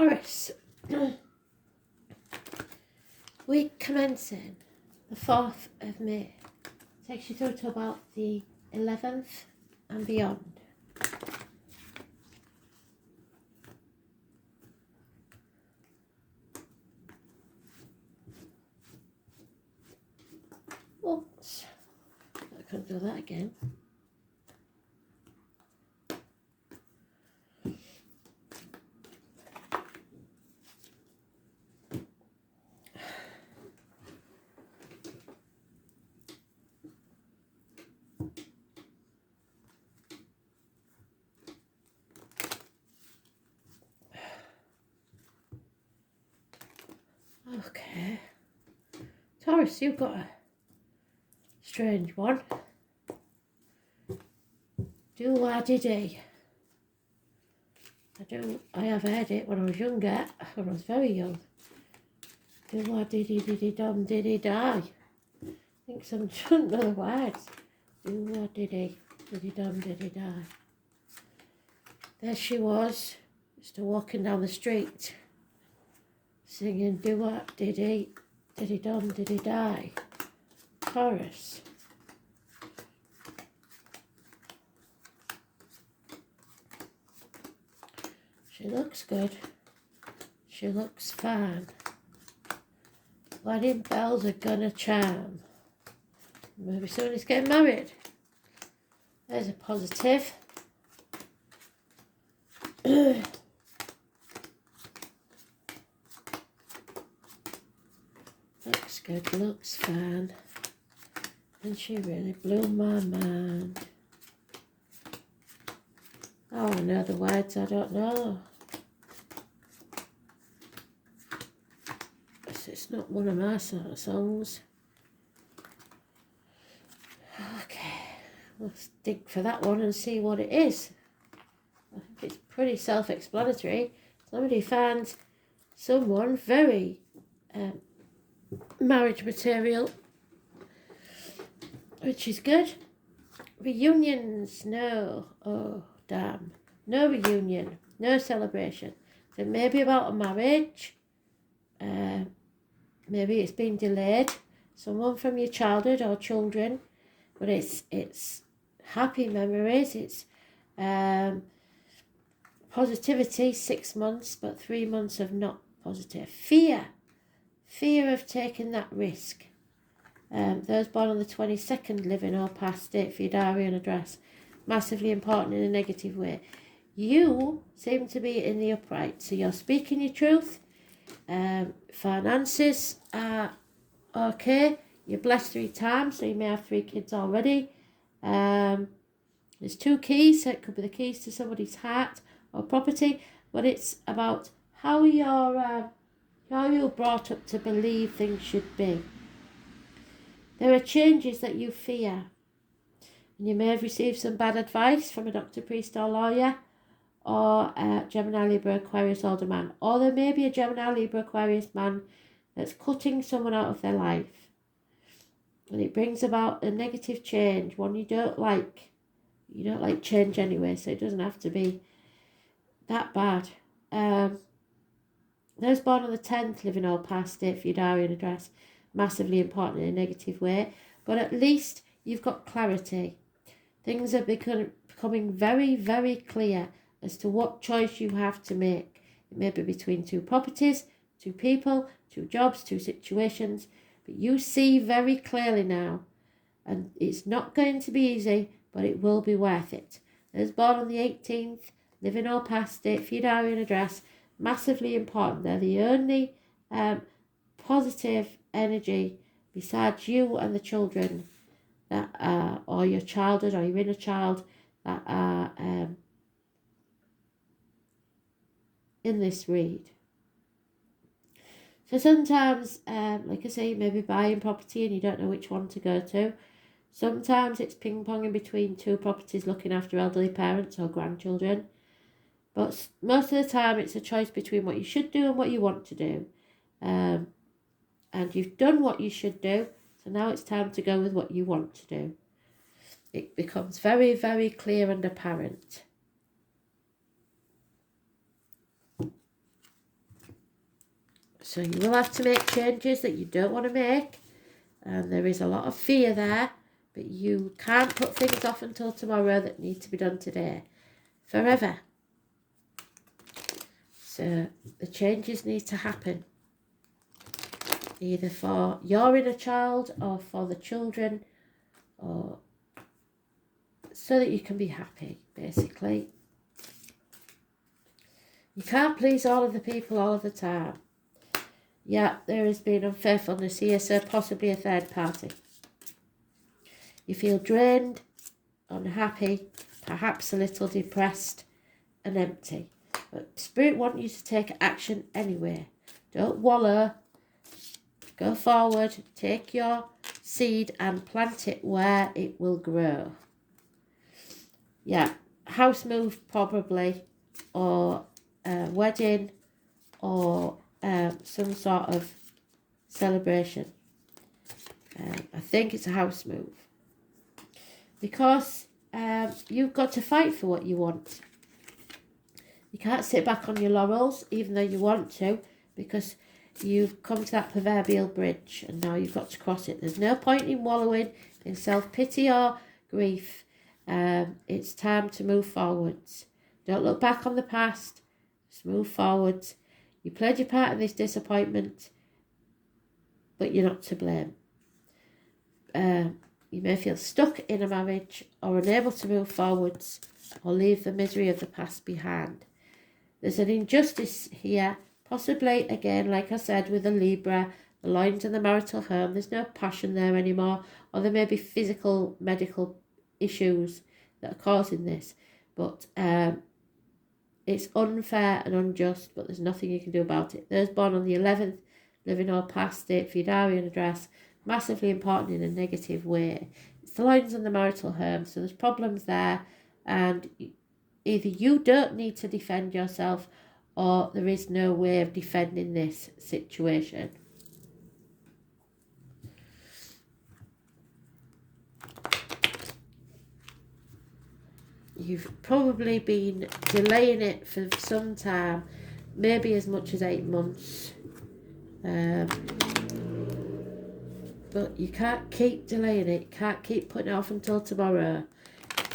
Taurus, week commencing the 4th of May. Takes you through to about the 11th and beyond. Oops, I couldn't do that again. Okay, Taurus, you've got a strange one. Do-wah-diddy. I have heard it when I was younger, when I was very young. Do-wah-diddy-diddy-dum, diddy-die. I think some don't know the words. Do-wah-diddy, diddy-dum, diddy-die. There she was, just walking down the street, singing do-wah-diddy, diddy-dum, diddy-die. Taurus. She looks good. She looks fine. Wedding bells are gonna chime. Maybe somebody's getting married. There's a positive. Looks good, looks fine. And she really blew my mind. Oh, I know the words, I don't know. It's not one of my sort of songs. Okay, let's dig for that one and see what it is. I think it's pretty self-explanatory. Somebody finds someone very marriage material, which is good. Reunions, no. Oh, damn. No reunion, no celebration. So maybe about a marriage. Maybe it's been delayed. Someone from your childhood or children. But it's happy memories. It's positivity, 6 months, but 3 months of not positive. Fear of taking that risk. Those born on the 22nd, living or past, date for your diary and address. Massively important in a negative way. You seem to be in the upright, so you're speaking your truth. Finances are okay. You're blessed 3 times, so you may have 3 kids already. There's 2 keys, so it could be the keys to somebody's heart or property, but it's about how you're brought up to believe things should be. There are changes that you fear, and you may have received some bad advice from a doctor, priest or lawyer, or a Gemini, Libra, Aquarius, older man. Or there may be a Gemini, Libra, Aquarius man that's cutting someone out of their life. And it brings about a negative change, one you don't like. You don't like change anyway, so it doesn't have to be that bad. Those born on the 10th, living or past, date for your diary and address. Massively important in a negative way. But at least you've got clarity. Things are becoming very, very clear as to what choice you have to make. It may be between 2 properties, 2 people, 2 jobs, 2 situations, but you see very clearly now, and it's not going to be easy, but it will be worth it. Those born on the 18th, living or past, date for your diary and address, massively important. They're the only positive energy besides you and the children that are, or your childhood or your inner child, that are in this read. So sometimes, like I say, you may be buying property and you don't know which one to go to. Sometimes it's ping-ponging between 2 properties looking after elderly parents or grandchildren. But most of the time it's a choice between what you should do and what you want to do. And you've done what you should do, so now it's time to go with what you want to do. It becomes very, very clear and apparent. So you will have to make changes that you don't want to make. And there is a lot of fear there. But you can't put things off until tomorrow that need to be done today. Forever. So the changes need to happen. Either for your inner child or for the children, or so that you can be happy, basically. You can't please all of the people all of the time. Yeah, there has been unfaithfulness here, so possibly a third party. You feel drained, unhappy, perhaps a little depressed and empty. But Spirit wants you to take action anyway. Don't wallow. Go forward, take your seed and plant it where it will grow. Yeah, house move probably, or a wedding, or some sort of celebration. I think it's a house move. Because you've got to fight for what you want. You can't sit back on your laurels, even though you want to, because you've come to that proverbial bridge and now you've got to cross it. There's no point in wallowing in self-pity or grief. It's time to move forwards. Don't look back on the past. Just move forwards. You played your part in this disappointment, but you're not to blame. You may feel stuck in a marriage or unable to move forwards or leave the misery of the past behind. There's an injustice here, possibly, again, like I said, with the Libra, the lines in the marital home. There's no passion there anymore, or there may be physical, medical issues that are causing this. But it's unfair and unjust, but there's nothing you can do about it. Those born on the 11th, living or past it, for your diary and address, massively important in a negative way. It's the lines in the marital home, so there's problems there, and either you don't need to defend yourself or there is no way of defending this situation. You've probably been delaying it for some time, maybe as much as 8 months. But you can't keep delaying it. You can't keep putting it off until tomorrow.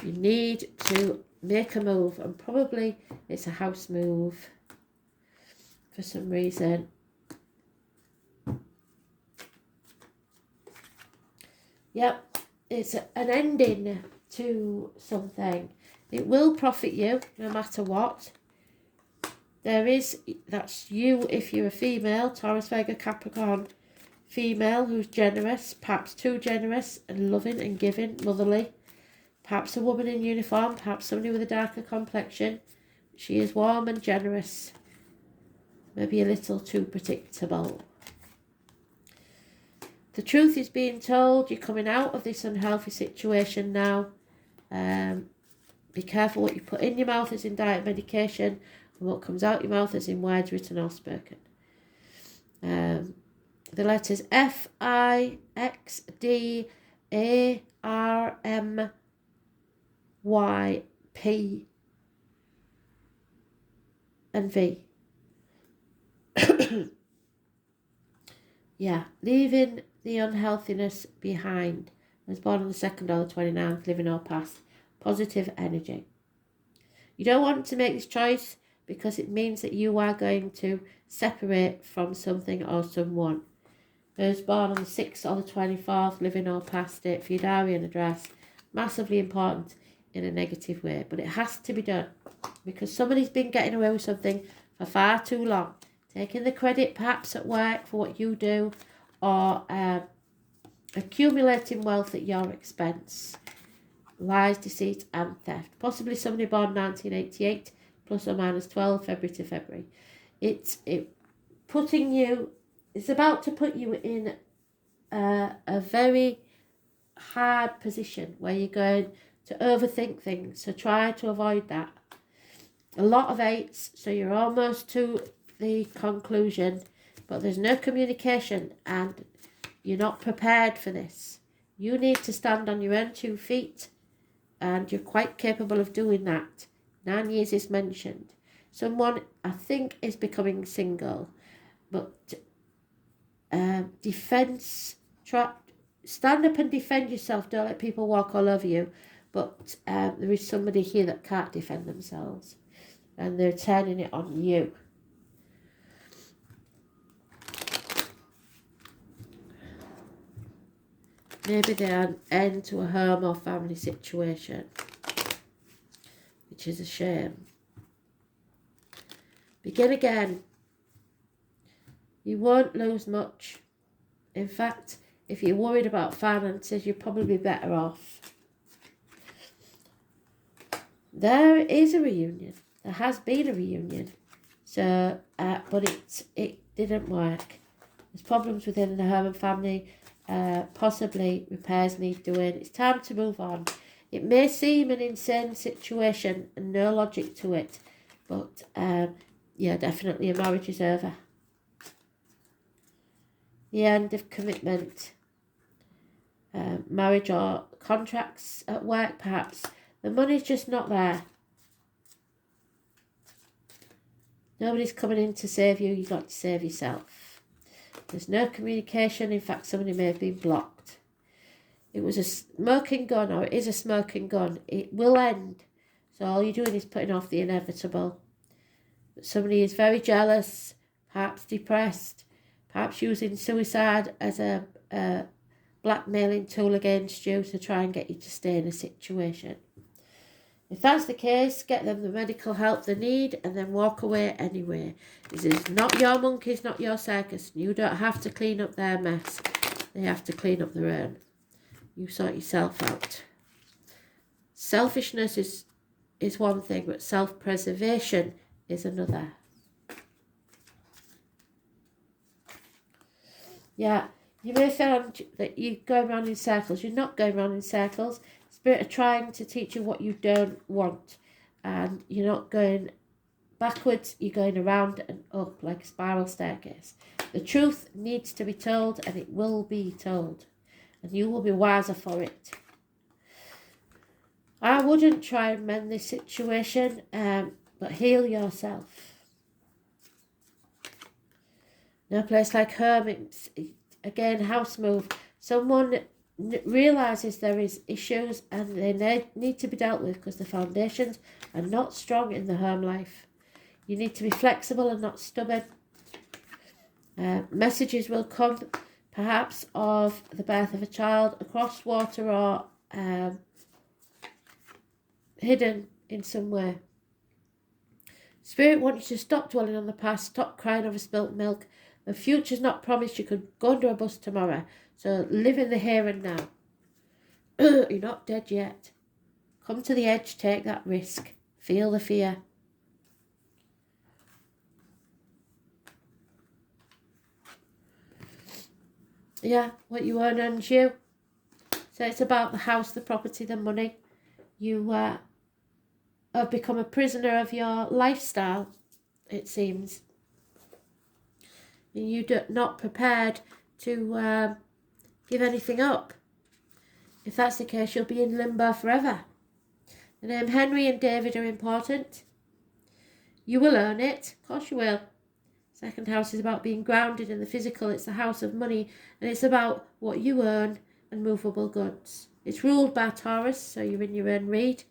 You need to make a move, and probably it's a house move for some reason. Yep, it's an ending to something. It will profit you no matter what. That's you if you're a female, Taurus, Virgo, Capricorn, female who's generous, perhaps too generous and loving and giving, motherly. Perhaps a woman in uniform, perhaps somebody with a darker complexion. She is warm and generous. Maybe a little too predictable. The truth is being told. You're coming out of this unhealthy situation now. Be careful what you put in your mouth as in diet medication, and what comes out your mouth as in words written or spoken. The letters F, I, X, D, A, R, M, Y, P, and V. Yeah, leaving the unhealthiness behind. I was born on the 2nd or the 29th, living or past. Positive energy. You don't want to make this choice because it means that you are going to separate from something or someone. Those born on the 6th or the 24th, living or past it, for your diary and address, massively important in a negative way. But it has to be done because somebody's been getting away with something for far too long. Taking the credit perhaps at work for what you do, or accumulating wealth at your expense. Lies, deceit and theft. Possibly somebody born 1988, plus or minus 12, February to February. It's about to put you in a very hard position where you're going to overthink things. So try to avoid that. A lot of 8s, so you're almost to the conclusion, but there's no communication and you're not prepared for this. You need to stand on your own 2 feet, and you're quite capable of doing that. 9 years is mentioned. Someone, I think, is becoming single. but stand up and defend yourself. Don't let people walk all over you. But there is somebody here that can't defend themselves, and they're turning it on you. Maybe they're an end to a home or family situation, which is a shame. Begin again. You won't lose much. In fact, if you're worried about finances, you're probably better off. There is a reunion. There has been a reunion. So, but it didn't work. There's problems within the home and family. Possibly repairs need doing. It's time to move on. It may seem an insane situation and no logic to it, but yeah, definitely a marriage is over. The end of commitment. Marriage or contracts at work, perhaps. The money's just not there. Nobody's coming in to save you. You've got to save yourself. There's no communication. In fact, somebody may have been blocked. It was a smoking gun, or it is a smoking gun. It will end. So all you're doing is putting off the inevitable. But somebody is very jealous, perhaps depressed, perhaps using suicide as a blackmailing tool against you to try and get you to stay in a situation. If that's the case, get them the medical help they need and then walk away anyway. This is not your monkeys, not your circus. You don't have to clean up their mess. They have to clean up their own. You sort yourself out. Selfishness is one thing, but self-preservation is another. Yeah, you may find that you go around in circles. You're not going around in circles. Spirit are trying to teach you what you don't want, and you're not going backwards, you're going around and up like a spiral staircase. The truth needs to be told, and it will be told, and you will be wiser for it. I wouldn't try and mend this situation, but heal yourself. No place like home. It's, again, house move. Someone realises there is issues and they need to be dealt with because the foundations are not strong in the home life. You need to be flexible and not stubborn. Messages will come, perhaps, of the birth of a child across water or hidden in some way. Spirit wants you to stop dwelling on the past, stop crying over spilt milk. The future's not promised. You could go under a bus tomorrow. So live in the here and now. You're not dead yet. Come to the edge, take that risk. Feel the fear. Yeah, what you earn earns you. So it's about the house, the property, the money. You have become a prisoner of your lifestyle, it seems. You're not prepared to give anything up. If that's the case, you'll be in limbo forever. The name Henry and David are important. You will earn it. Of course you will. Second house is about being grounded in the physical. It's the house of money, and it's about what you earn and movable goods. It's ruled by Taurus, so you're in your own read.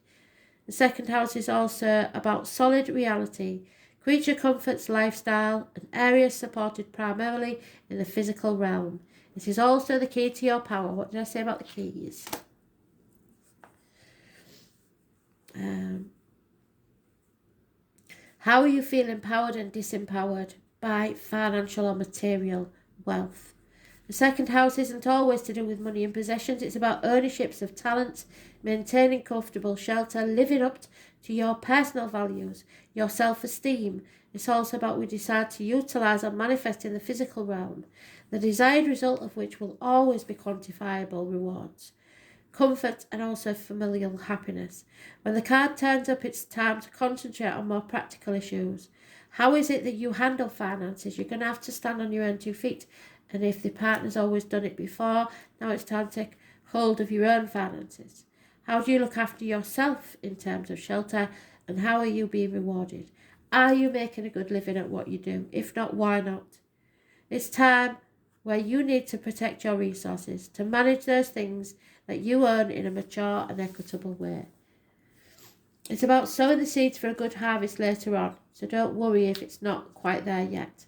The second house is also about solid reality, creature comforts, lifestyle, an area supported primarily in the physical realm. It is also the key to your power. What did I say about the keys? How are you feeling empowered and disempowered by financial or material wealth? The second house isn't always to do with money and possessions. It's about ownerships of talents, maintaining comfortable shelter, living up to your personal values, your self-esteem. It's also about what we decide to utilise or manifest in the physical realm, the desired result of which will always be quantifiable rewards, comfort, and also familial happiness. When the card turns up, it's time to concentrate on more practical issues. How is it that you handle finances? You're going to have to stand on your own 2 feet. And if the partner's always done it before, now it's time to take hold of your own finances. How do you look after yourself in terms of shelter, and how are you being rewarded? Are you making a good living at what you do? If not, why not? It's time where you need to protect your resources, to manage those things that you earn in a mature and equitable way. It's about sowing the seeds for a good harvest later on, so don't worry if it's not quite there yet.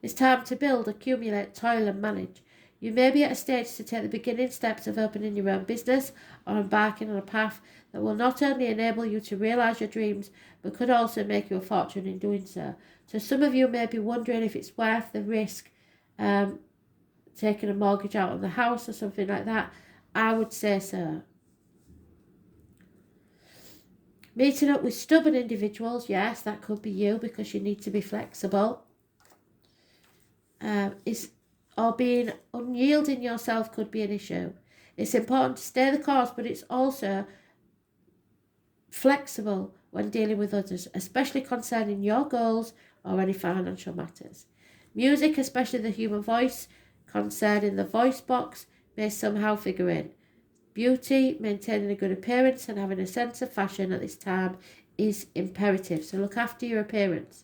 It's time to build, accumulate, toil and manage. You may be at a stage to take the beginning steps of opening your own business or embarking on a path that will not only enable you to realise your dreams, but could also make you a fortune in doing so. So some of you may be wondering if it's worth the risk, taking a mortgage out on the house or something like that. I would say so. Meeting up with stubborn individuals, yes, that could be you because you need to be flexible. Or being unyielding yourself could be an issue. It's important to stay the course, but it's also flexible when dealing with others, especially concerning your goals or any financial matters. Music, especially the human voice, concerning the voice box, may somehow figure in. Beauty, maintaining a good appearance and having a sense of fashion at this time is imperative, so look after your appearance.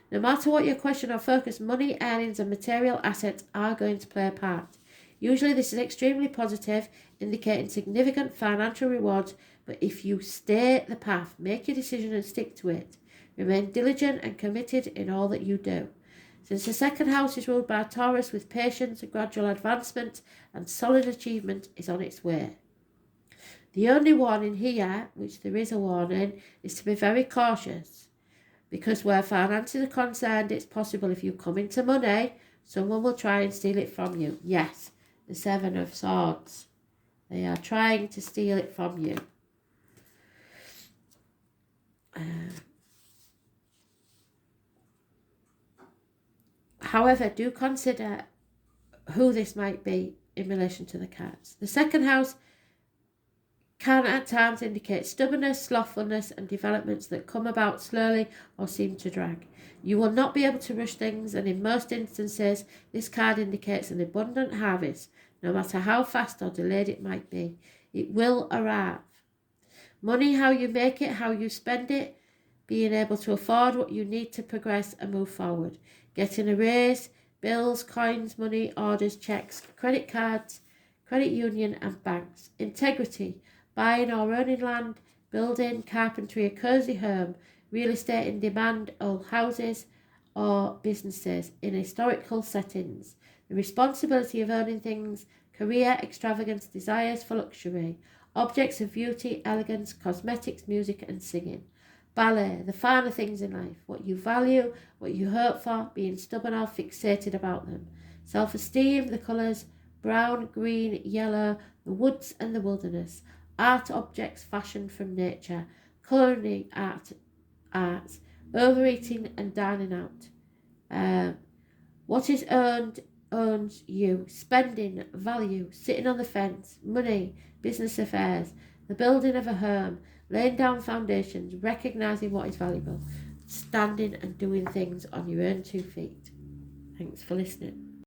No matter what your question or focus, money, earnings and material assets are going to play a part. Usually this is extremely positive, indicating significant financial rewards, but if you stay the path, make your decision and stick to it. Remain diligent and committed in all that you do. Since the second house is ruled by Taurus, with patience, a gradual advancement and solid achievement is on its way. The only warning here, which there is a warning, is to be very cautious. Because where finances are concerned, it's possible if you come into money, someone will try and steal it from you. Yes, the Seven of Swords. They are trying to steal it from you. However, do consider who this might be in relation to the cards. The second house can at times indicate stubbornness, slothfulness and developments that come about slowly or seem to drag. You will not be able to rush things, and in most instances this card indicates an abundant harvest, no matter how fast or delayed it might be. It will arrive. Money, how you make it, how you spend it, being able to afford what you need to progress and move forward. Getting a raise, bills, coins, money, orders, checks, credit cards, credit union and banks. Integrity, buying or owning land, building, carpentry, a cosy home, real estate in demand, old houses or businesses in historical settings. The responsibility of owning things, career, extravagance, desires for luxury, objects of beauty, elegance, cosmetics, music and singing. Ballet, the finer things in life, what you value, what you hope for, being stubborn or fixated about them. Self-esteem, the colours, brown, green, yellow, the woods and the wilderness. Art objects fashioned from nature, culinary arts, overeating and dining out. What is earned owns you. Spending, value, sitting on the fence, money, business affairs, the building of a home, laying down foundations, recognising what is valuable, standing and doing things on your own 2 feet. Thanks for listening.